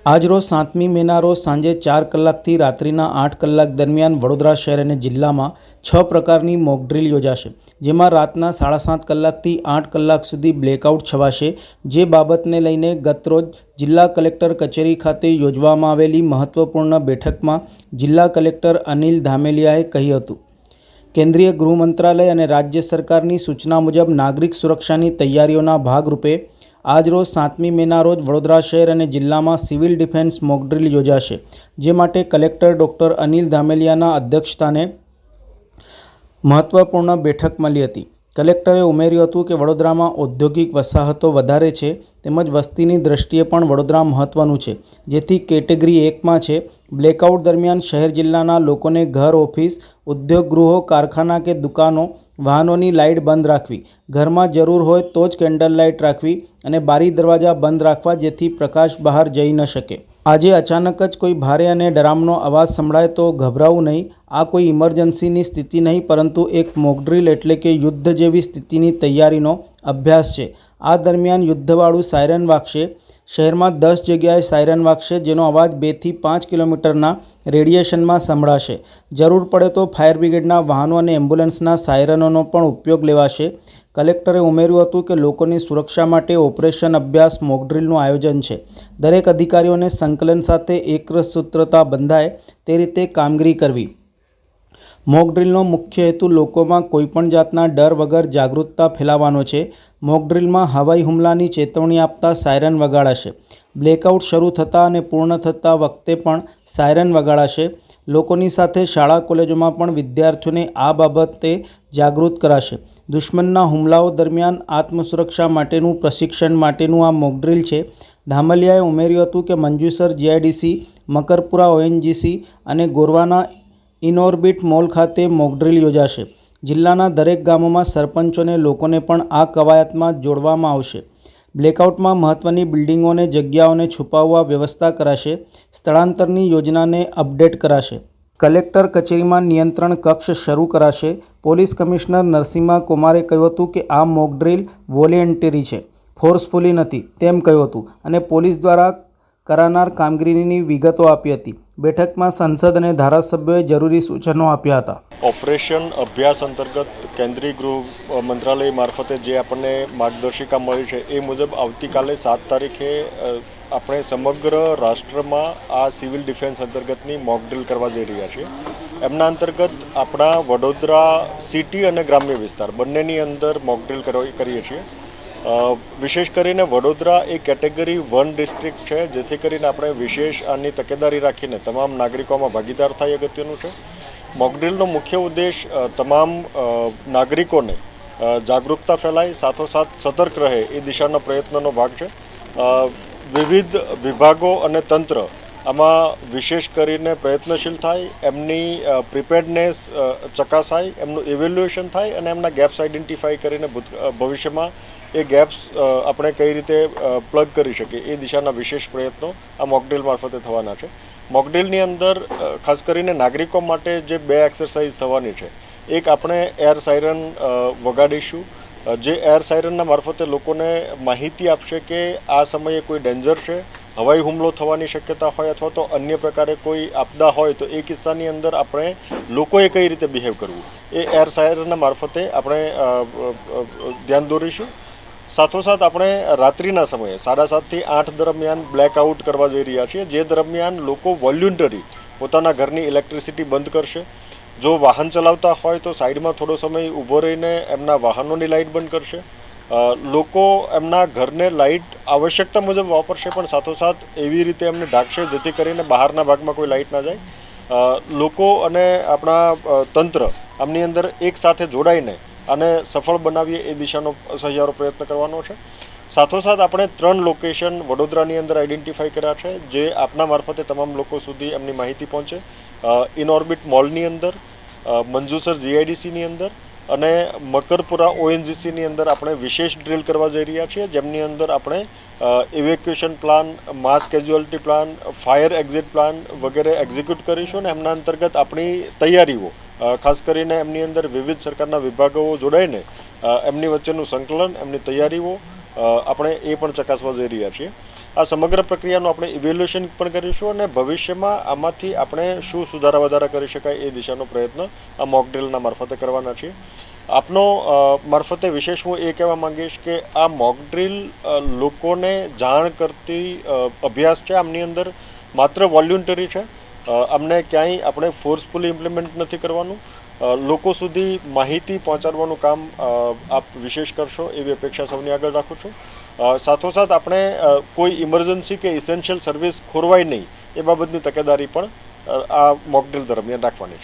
આજરોજ 7મી મેના રોજ સાંજે 4 કલાકથી રાત્રિના 8 કલાક દરમિયાન વડોદરા શહેર અને જિલ્લામાં 6 પ્રકારની મોક ડ્રીલ યોજાશે, જેમાં રાતના 7:30 કલાકથી 8 કલાક સુધી બ્લેકઆઉટ છવાશે। જે બાબતને લઈને ગતરોજ જિલ્લા કલેક્ટર કચેરી ખાતે યોજવામાં આવેલી મહત્વપૂર્ણ બેઠકમાં જિલ્લા કલેક્ટર અનિલ ધામેલિયાએ કહ્યું હતું। કેન્દ્રીય ગૃહ મંત્રાલય અને રાજ્ય સરકારની સૂચના મુજબ નાગરિક સુરક્ષાની તૈયારીઓના ભાગરૂપે આજરોજ 7મી મેના રોજ વડોદરા શહેર અને જિલ્લામાં સિવિલ ડિફેન્સ મોક ડ્રીલ યોજાશે, જે માટે કલેક્ટર ડૉક્ટર અનિલ ધામેલિયાના અધ્યક્ષસ્થાને મહત્વપૂર્ણ બેઠક મળી હતી। કલેક્ટરે ઉમેર્યું હતું કે વડોદરામાં ઔદ્યોગિક વસાહતો વધારે છે, તેમજ વસ્તીની દ્રષ્ટિએ પણ વડોદરા મહત્વનું છે, જેથી કેટેગરી 1માં છે। બ્લેકઆઉટ દરમિયાન શહેર જિલ્લાના લોકોને ઘર, ઓફિસ, ઉદ્યોગ ગૃહો, કારખાના કે દુકાનો, વાહનોની લાઇટ બંધ રાખવી, ઘરમાં જરૂર હોય તો જ કેન્ડલ લાઇટ રાખવી અને બારી દરવાજા બંધ રાખવા, જેથી પ્રકાશ બહાર જઈ ન શકે। આજે અચાનક જ કોઈ ભારે અને ડરામણો અવાજ સંભળાય તો ગભરાવું નહીં। આ કોઈ ઇમરજન્સીની સ્થિતિ નહીં, પરંતુ એક મોક ડ્રીલ એટલે કે યુદ્ધ જેવી સ્થિતિની તૈયારીનો અભ્યાસ છે। આ દરમિયાન યુદ્ધવાળું સાયરન વાગશે। શહેરમાં 10 જગ્યાએ સાયરન વાગશે, જેનો અવાજ 2 થી 5 કિલોમીટરના રેડિયેશનમાં સંભળાશે। જરૂર પડે તો ફાયર બ્રિગેડના વાહનો અને એમ્બ્યુલન્સના સાયરનોનો પણ ઉપયોગ લેવાશે। કલેક્ટરે ઉમેર્યું હતું કે લોકોની સુરક્ષા માટે ઓપરેશન અભ્યાસ મોક ડ્રીલનું આયોજન છે। દરેક અધિકારીઓને સંકલન સાથે એકસૂત્રતા બંધાય તે રીતે કામગીરી કરવી। મોક ડ્રીલનો મુખ્ય હેતુ લોકોમાં કોઈપણ જાતના ડર વગર જાગૃતતા ફેલાવવાનો છે। મોક ડ્રીલમાં હવાઈ હુમલાની ચેતવણી આપતા સાયરન વગાડાશે। બ્લેકઆઉટ શરૂ થતાં અને પૂર્ણ થતા વખતે પણ સાયરન વગાડાશે। લોકોની સાથે શાળા કોલેજોમાં પણ વિદ્યાર્થીઓને આ બાબતે જાગૃત કરાશે। દુશ્મનના હુમલાઓ દરમિયાન આત્મસુરક્ષા માટેનું પ્રશિક્ષણ માટેનું આ મોક ડ્રીલ છે। ધામલિયાએ ઉમેર્યું હતું કે મંજુસર જીઆઈડીસી, મકરપુરા ઓએનજીસી અને ગોરવાના ઇનઓર્બિટ મોલ ખાતે મોક ડ્રીલ યોજાશે। જિલ્લાના દરેક ગામોમાં સરપંચોને લોકોને પણ આ કવાયતમાં જોડવામાં આવશે। બ્લેકઆઉટમાં મહત્વની બિલ્ડિંગોને જગ્યાઓને છુપાવવા વ્યવસ્થા કરાશે। સ્થળાંતરની યોજનાને અપડેટ કરાશે। કલેક્ટર કચેરીમાં નિયંત્રણ કક્ષ શરૂ કરાશે। પોલીસ કમિશનર નરસિમ્હા કુમારે કહ્યું હતું કે આ મોક ડ્રીલ વોલેન્ટરી છે, ફોર્સફુલી નથી તેમ કહ્યું હતું અને પોલીસ દ્વારા કરાનાર કામગીરીની વિગતો આપી હતી। બેઠકમાં સંસદ અને ધારાસભ્યોએ જરૂરી સૂચનો આપ્યા હતા। ઓપરેશન અભ્યાસ અંતર્ગત કેન્દ્રીય ગૃહ મંત્રાલય મારફતે જે આપણને માર્ગદર્શિકા મળી છે એ મુજબ આવતીકાલે 7 તારીખે આપણે સમગ્ર રાષ્ટ્રમાં આ સિવિલ ડિફેન્સ અંતર્ગતની મોક ડ્રીલ કરવા જઈ રહ્યા છીએ। એમના અંતર્ગત આપણા વડોદરા સિટી અને ગ્રામ્ય વિસ્તાર બંનેની અંદર મોક ડ્રીલ કરીએ છીએ। વિશેષ કરીને વડોદરા એ કેટેગરી 1 ડિસ્ટ્રિક્ટ છે, જેથી કરીને આપણે વિશેષ આની તકેદારી રાખીને તમામ નાગરિકોમાં ભાગીદાર થાય અગત્યનું છે। મોક ડ્રીલનો મુખ્ય ઉદ્દેશ તમામ નાગરિકોને જાગૃતતા ફેલાય, સાથોસાથ સતર્ક રહે એ દિશાના પ્રયત્નનો ભાગ છે। વિવિધ વિભાગો અને તંત્ર આમાં વિશેષ કરીને પ્રયત્નશીલ થાય, એમની પ્રિપેર્ડનેસ ચકાસાય, એમનું ઇવેલ્યુએશન થાય અને એમના ગેપ્સ આઈડેન્ટિફાઈ કરીને ભવિષ્યમાં એ ગેપ્સ આપણે કઈ રીતે પ્લગ કરી શકીએ એ દિશાના વિશેષ પ્રયત્નો આ મોક ડ્રીલ મારફતે થવાના છે। મોક ડ્રીલની અંદર ખાસ કરીને નાગરિકો માટે જે 2 એક્સરસાઇઝ થવાની છે, એક આપણે એર સાયરન વગાડીશું, જે એર સાયરનના મારફતે લોકોને માહિતી આપશે કે આ સમયે કોઈ ડેન્જર છે, હવાઈ હુમલો થવાની શક્યતા હોય અથવા તો અન્ય પ્રકારે કોઈ આપદા હોય તો એ કિસ્સાની અંદર આપણે લોકોએ કઈ રીતે બિહેવ કરવું એ એર સાયરનના મારફતે આપણે ધ્યાન દોરીશું। સાથોસાથ આપણે રાત્રિના સમયે 7:30 થી 8 દરમિયાન બ્લેકઆઉટ કરવા જઈ રહ્યા છીએ, જે દરમિયાન લોકો વોલ્યુન્ટરી પોતાના ઘરની ઇલેક્ટ્રિસિટી બંધ કરશે। જો વાહન ચલાવતા હોય તો સાઈડમાં થોડો સમય ઊભો રહીને એમના વાહનોની લાઇટ બંધ કરશે। લોકો એમના ઘરને લાઇટ આવશ્યકતા મુજબ વાપરશે, પણ સાથોસાથ એવી રીતે એમને ઢાંકશે જેથી કરીને બહારના ભાગમાં કોઈ લાઇટ ના જાય। લોકો અને આપણા તંત્ર આમની અંદર એક સાથે જોડાઈને અને સફળ બનાવીએ એ દિશાનો સહિયારો પ્રયત્ન કરવાનો છે। સાથોસાથ આપણે 3 લોકેશન વડોદરાની અંદર આઈડેન્ટિફાઈ કર્યા છે, જે આપના મારફતે તમામ લોકો સુધી એમની માહિતી પહોંચે। ઇનઓર્બિટ મોલની અંદર, મંજુસર જીઆઈડીસીની અંદર અને મકરપુરા ઓએનજીસીની અંદર આપણે વિશેષ ડ્રીલ કરવા જઈ રહ્યા છીએ, જેમની અંદર આપણે evacuation plan, mass casualty plan, fire exit plan વગેરે એક્ઝિક્યુટ કરીશું અને એમના અંતર્ગત આપણી તૈયારીઓ ખાસ કરીને એમની અંદર વિવિધ સરકારના વિભાગો જોડાઈને એમની વચ્ચેનું સંકલન, એમની તૈયારીઓ આપણે એ પણ ચકાસવા જઈ રહ્યા છીએ। આ સમગ્ર પ્રક્રિયાનું આપણે ઇવેલ્યુએશન પણ કરીશું અને ભવિષ્યમાં આમાંથી આપણે શું સુધારા વધારા કરી શકાય એ દિશાનો પ્રયત્ન આ મોક ડ્રિલના મારફતે કરવાના છીએ. આપનો મારફતે વિશેષ હું એ કહેવા માંગીશ કે આ મોક ડ્રિલ લોકોને જાણ કરતી અભ્યાસ છે. આમની અંદર માત્ર વોલ્યુન્ટરી છે. અમને ક્યાંય આપણે ફોર્સફુલી ઇમ્પ્લિમેન્ટ નથી કરવાનું. લોકો સુધી માહિતી પહોંચાડવાનું કામ આપ વિશેષ કરશો એવી અપેક્ષા સૌની આગળ રાખું છું. સાથોસાથ આપણે કોઈ ઇમરજન્સી કે ઇસેન્શિયલ સર્વિસ ખોરવાય નહીં એ બાબતની તકેદારી પણ આ મોક ડ્રિલ દરમિયાન રાખવાની છે.